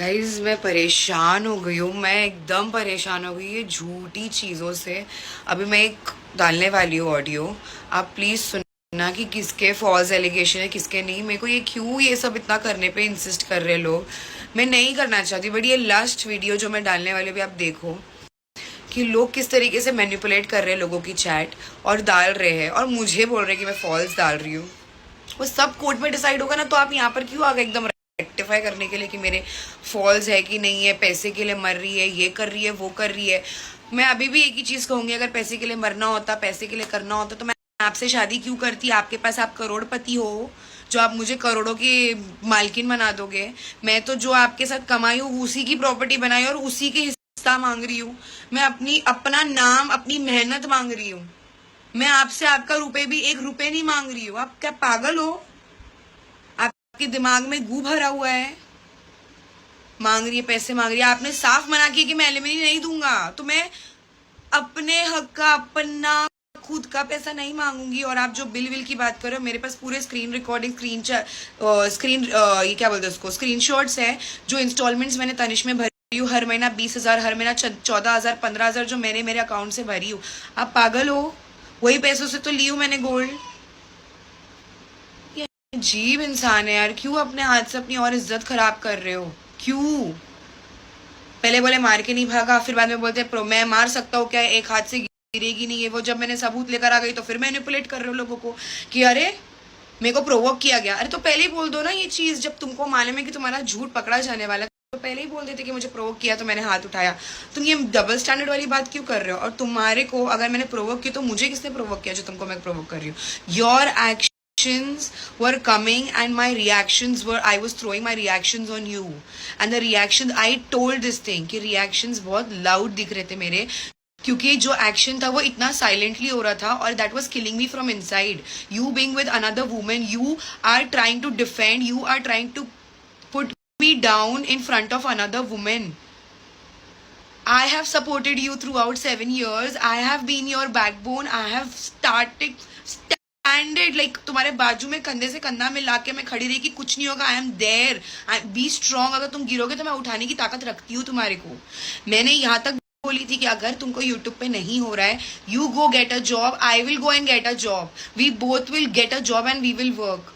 Guys मैं परेशान हो गई हूँ। मैं एकदम परेशान हो गई ये झूठी चीज़ों से। अभी मैं एक डालने वाली हूँ ऑडियो। आप प्लीज़ सुनना कि किसके फॉल्स एलिगेशन है किसके नहीं। मेरे को ये क्यों ये सब इतना करने पे इंसिस्ट कर रहे लोग। मैं नहीं करना चाहती, बट ये लास्ट वीडियो जो मैं डालने वाली हूँ भी आप देखो कि लोग किस तरीके से मैनिपुलेट कर रहे हैं लोगों की चैट और डाल रहे हैं और मुझे बोल रहे हैं कि मैं फॉल्स डाल रही हूँ। वो सब कोर्ट में डिसाइड होगा ना, तो आप यहाँ पर क्यों आ गए एकदम रेक्टिफाई करने के लिए कि मेरे फॉल्स है कि नहीं है, पैसे के लिए मर रही है, ये कर रही है, वो कर रही है। मैं अभी भी एक ही चीज कहूंगी, अगर पैसे के लिए मरना होता, पैसे के लिए करना होता तो मैं आपसे शादी क्यों करती। आपके पास आप करोड़पति हो जो आप मुझे करोड़ों की मालकिन बना दोगे। मैं तो जो आपके साथ कमाई हूँ उसी की प्रॉपर्टी बनाई और उसी के हिस्सा मांग रही हूँ। मैं अपना नाम अपनी मेहनत मांग रही हूँ। मैं आपसे आपका रुपए भी एक रुपए नहीं मांग रही हूँ। आप क्या पागल हो? आपके दिमाग में गू भरा हुआ है? मांग रही है, पैसे मांग रही है। आपने साफ मना किया कि मैं एलिमनी नहीं दूंगा, तो मैं अपने हक का अपना खुद का पैसा नहीं मांगूंगी। और आप जो बिल विल की बात कर रहे हो, मेरे पास पूरे स्क्रीन रिकॉर्डिंग स्क्रीन ये क्या बोलते हैं उसको, स्क्रीनशॉट्स है जो इंस्टॉलमेंट्स मैंने तनिष में भरी हूँ। हर महीना 20,000, हर महीना 14,000, 15,000 जो मैंने मेरे अकाउंट से भरी हूँ। आप पागल हो? वही पैसों से तो ली हूँ मैंने गोल्ड। अजीब इंसान है यार। क्यों अपने हाथ से अपनी और इज्जत खराब कर रहे हो? क्यों? पहले बोले मार के नहीं भागा, फिर बाद में बोलते प्रो मैं मार सकता हूँ क्या, एक हाथ से गिरेगी नहीं है वो। जब मैंने सबूत लेकर आ गई तो फिर मैनिपुलेट कर रहे हो लोगों को कि अरे मेरे को प्रोवोक किया गया। अरे तो पहले ही बोल दो ना ये चीज, जब तुमको मालूम है कि तुम्हारा झूठ पकड़ा जाने वाला है तो पहले ही बोल देते कि मुझे प्रोवोक किया तो मैंने हाथ उठाया। तुम ये डबल स्टैंडर्ड वाली बात क्यों कर रहे हो? और तुम्हारे को अगर मैंने प्रोवोक किया तो मुझे किसने प्रोवोक किया जो तुमको मैं प्रोवोक कर रही हूँ? Your actions were coming and my reactions were, I was throwing my reactions on you and the reactions, I told this thing कि reactions बहुत loud दिख रहे थे मेरे, क्योंकि जो एक्शन था वो इतना साइलेंटली हो रहा था और that was killing me from inside. You being with another woman, you are trying to defend, you are trying to put me down in front of another woman. I have supported you throughout 7 years. I have been your backbone. I have standed like तुम्हारे बाजू में कंधे से कंधा मिला के मैं खड़ी रही कि कुछ नहीं होगा। I am there. Be strong. अगर तुम गिरोगे तो मैं उठाने की ताकत रखती हूँ तुम्हारे को। मैंने यहाँ तक बोली थी कि अगर तुमको यूट्यूब पे नहीं हो रहा है, you go get a job, I will go and get a job, we both will get a job and we will work.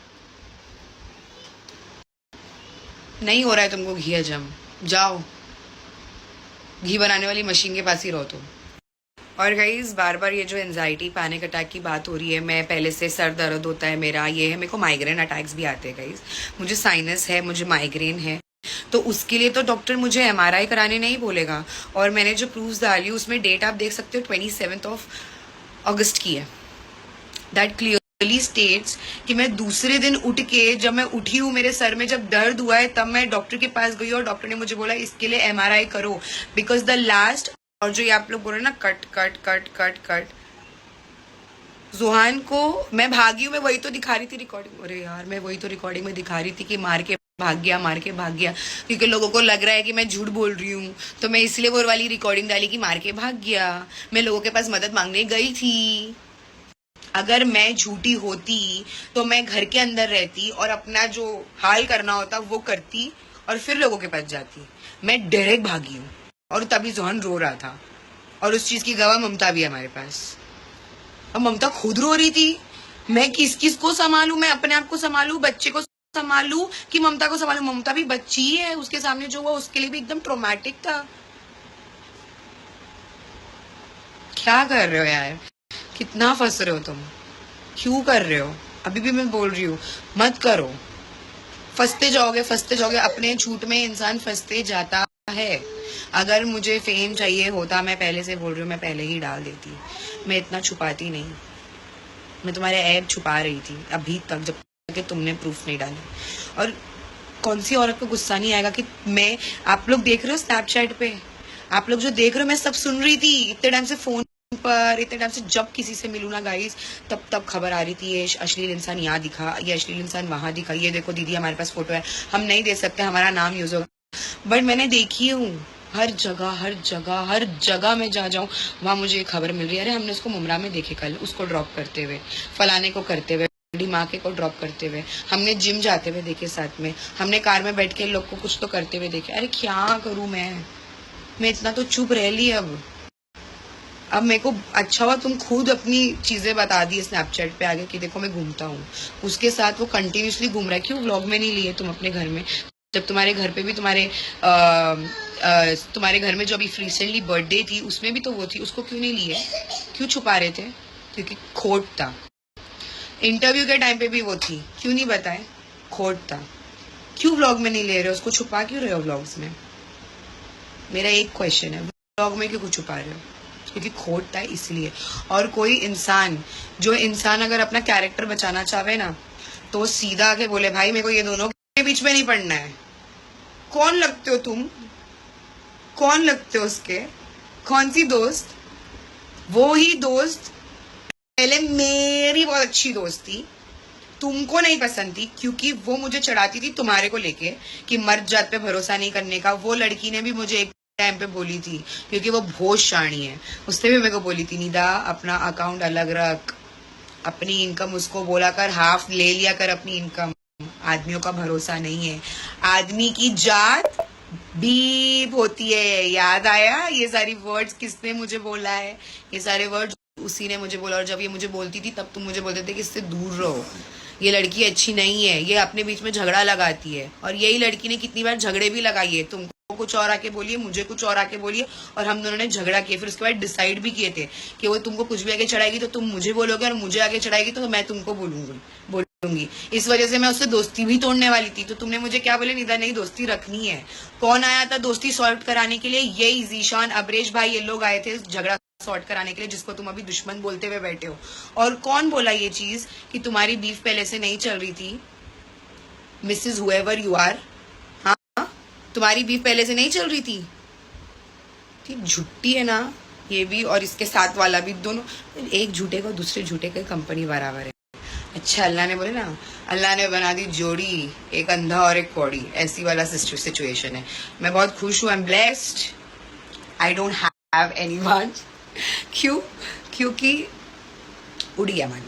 नहीं हो रहा है तुमको घी हजम, जाओ घी बनाने वाली मशीन के पास ही रहो तुम। और गाइस बार बार ये जो एंजाइटी पैनिक अटैक की बात हो रही है, मैं पहले से सर दर्द होता है मेरा, ये है, मेरे को माइग्रेन अटैक्स भी आते हैं गाइस, मुझे साइनस है, मुझे माइग्रेन है। तो उसके लिए तो डॉक्टर मुझे एमआरआई कराने नहीं बोलेगा। और मैंने जो प्रूफ्स डाली उसमें डेट आप देख सकते हो 27 अगस्त की है। दैट क्लियरली स्टेट्स कि मैं दूसरे दिन उठ के, जब मैं उठी हूँ मेरे सर में जब दर्द हुआ है तब मैं डॉक्टर के पास गई और डॉक्टर ने मुझे बोला इसके लिए एमआरआई करो बिकॉज द लास्ट। और जो ये आप लोग बोल रहे हैं ना cut cut cut cut cut, जुहान को मैं भागी हूँ, मैं वही तो दिखा रही थी रिकॉर्डिंग। अरे यार मैं वही तो रिकॉर्डिंग में दिखा रही थी कि मार के भाग गया, मार के भाग गया, क्योंकि लोगों को लग रहा है कि मैं झूठ बोल रही हूँ तो मैं इसलिए वो वाली रिकॉर्डिंग डाली कि मार के भाग गया। मैं लोगों के पास मदद मांगने गई थी। अगर मैं झूठी होती तो मैं घर के अंदर रहती और अपना जो हाल करना होता वो करती और फिर लोगों के पास जाती। मैं डायरेक्ट भागी हूँ और तभी जोहन रो रहा था और उस चीज की गवाह ममता भी है हमारे पास। और ममता खुद रो रही थी। मैं किस किस को संभालू? मैं अपने आप को संभालू, बच्चे को संभालू कि ममता को संभालू? ममता भी बच्ची ही है, उसके सामने जो हुआ उसके लिए भी एकदम ट्रोमैटिक था। क्या कर रहे हो यार? कितना फंस रहे हो तुम? क्यों कर रहे हो? अभी भी मैं बोल रही हूँ मत करो। फंसते जाओगे, अपने झूठ में इंसान फंसते जाता है। अगर मुझे फेम चाहिए होता, मैं पहले से बोल रही हूँ, मैं पहले ही डाल देती। मैं इतना छुपाती नहीं। मैं तुम्हारे ऐब छुपा रही थी अभी तक जब तक कि तुमने प्रूफ नहीं डाले। और कौन सी औरत को गुस्सा नहीं आएगा कि मैं, आप लोग देख रहे हो स्नैपचैट पे, आप लोग जो देख रहे हो मैं सब सुन रही थी इतने टाइम से फोन पर, इतने टाइम से जब किसी से मिलूँ ना गाइस तब खबर आ रही थी ये अश्लील इंसान यहाँ दिखा, ये अश्लील इंसान वहां दिखा, ये देखो दीदी हमारे पास फोटो है, हम नहीं दे सकते, हमारा नाम यूज होगा। बट मैंने देखी हूँ हर जगह मैं जहाँ जाऊँ वहां मुझे ये खबर मिल रही है, अरे हमने उसको मुमरा में देखे कल, उसको ड्रॉप करते हुए, फलाने को करते हुए, बड़ी माँ के को ड्रॉप करते हुए, हमने जिम जाते हुए देखे साथ में, हमने कार में बैठ के लोग को कुछ तो करते हुए देखे। अरे क्या करूं मैं इतना तो चुप रह ली। अब मेरे को अच्छा हुआ तुम खुद अपनी चीजें बता दी स्नैपचैट पे आगे कि देखो मैं घूमता हूँ। उसके साथ वो कंटिन्यूसली घूम रहा है, क्यों व्लॉग में नहीं लिए तुम अपने घर में? जब तुम्हारे घर पे भी तुम्हारे घर में जो अभी रिसेंटली बर्थडे थी उसमें भी तो वो थी, उसको क्यों नहीं लिए? क्यों छुपा रहे थे? क्योंकि खोट था। इंटरव्यू के टाइम पे भी वो थी, क्यों नहीं बताए? खोट था। क्यों व्लॉग में नहीं ले रहे हो? उसको छुपा क्यों रहे हो व्लॉग्स में? मेरा एक क्वेश्चन है, व्लॉग में क्यों छुपा रहे हो? क्योंकि खोट था इसलिए। और कोई इंसान अगर अपना कैरेक्टर बचाना चाहे ना, तो वो सीधा आके बोले भाई मेरे को ये दोनों के बीच में नहीं पड़ना है। कौन लगते हो तुम? कौन लगते हो उसके? कौन सी दोस्त? वो ही दोस्त पहले मेरी बहुत अच्छी दोस्त थी, तुमको नहीं पसंद थी क्योंकि वो मुझे चढ़ाती थी तुम्हारे को लेके कि मर्द जात पे भरोसा नहीं करने का। वो लड़की ने भी मुझे एक टाइम पे बोली थी, क्योंकि वो बहुत शानी है, उसने भी मेरे को बोली थी निदा अपना अकाउंट अलग रख, अपनी इनकम उसको बोला कर हाफ ले लिया कर अपनी इनकम, आदमियों का भरोसा नहीं है, आदमी की जात बीप होती है। याद आया ये सारी वर्ड्स किसने मुझे बोला है? ये सारे वर्ड्स उसी ने मुझे बोला। और जब ये मुझे बोलती थी तब तुम मुझे बोलते थे कि इससे दूर रहो, ये लड़की अच्छी नहीं है, ये अपने बीच में झगड़ा लगाती है। और यही लड़की ने कितनी बार झगड़े भी लगाई है, तुमको कुछ और आके बोलिए, मुझे कुछ और आके बोलिए, और हम दोनों ने झगड़ा किया। फिर उसके बाद डिसाइड भी किए थे कि वो तुमको कुछ भी आगे चढ़ाएगी तो तुम मुझे बोलोगे, और मुझे आगे चढ़ाएगी तो मैं तुमको बोलूंगी। इस वजह से मैं उससे दोस्ती भी तोड़ने वाली थी, तो तुमने मुझे क्या बोले? निदा नहीं, दोस्ती रखनी है। कौन आया था दोस्ती सॉल्व कराने के लिए? यही जीशान, अबरेश भाई, ये लोग आए थे झगड़ा सॉर्ट कराने के लिए, जिसको तुम अभी दुश्मन बोलते हुए बैठे हो। और कौन बोला ये चीज कि तुम्हारी बीफ पहले से नहीं चल रही थी? मिसेज हुएवर यू आर, हाँ, तुम्हारी बीफ पहले से नहीं चल रही थी? ठीक झुट्टी है ना ये भी, और इसके साथ वाला भी, दोनों एक झूठे को दूसरे झूठे के कंपनी बराबर है। अच्छा अल्लाह ने बोले ना, अल्लाह ने बना दी जोड़ी, एक अंधा और एक कौड़ी, ऐसी वाला सिचुएशन है। मैं बहुत खुश हूँ, I am blessed, I don't have anyone. क्यों? क्योंकि उड़ गया मन।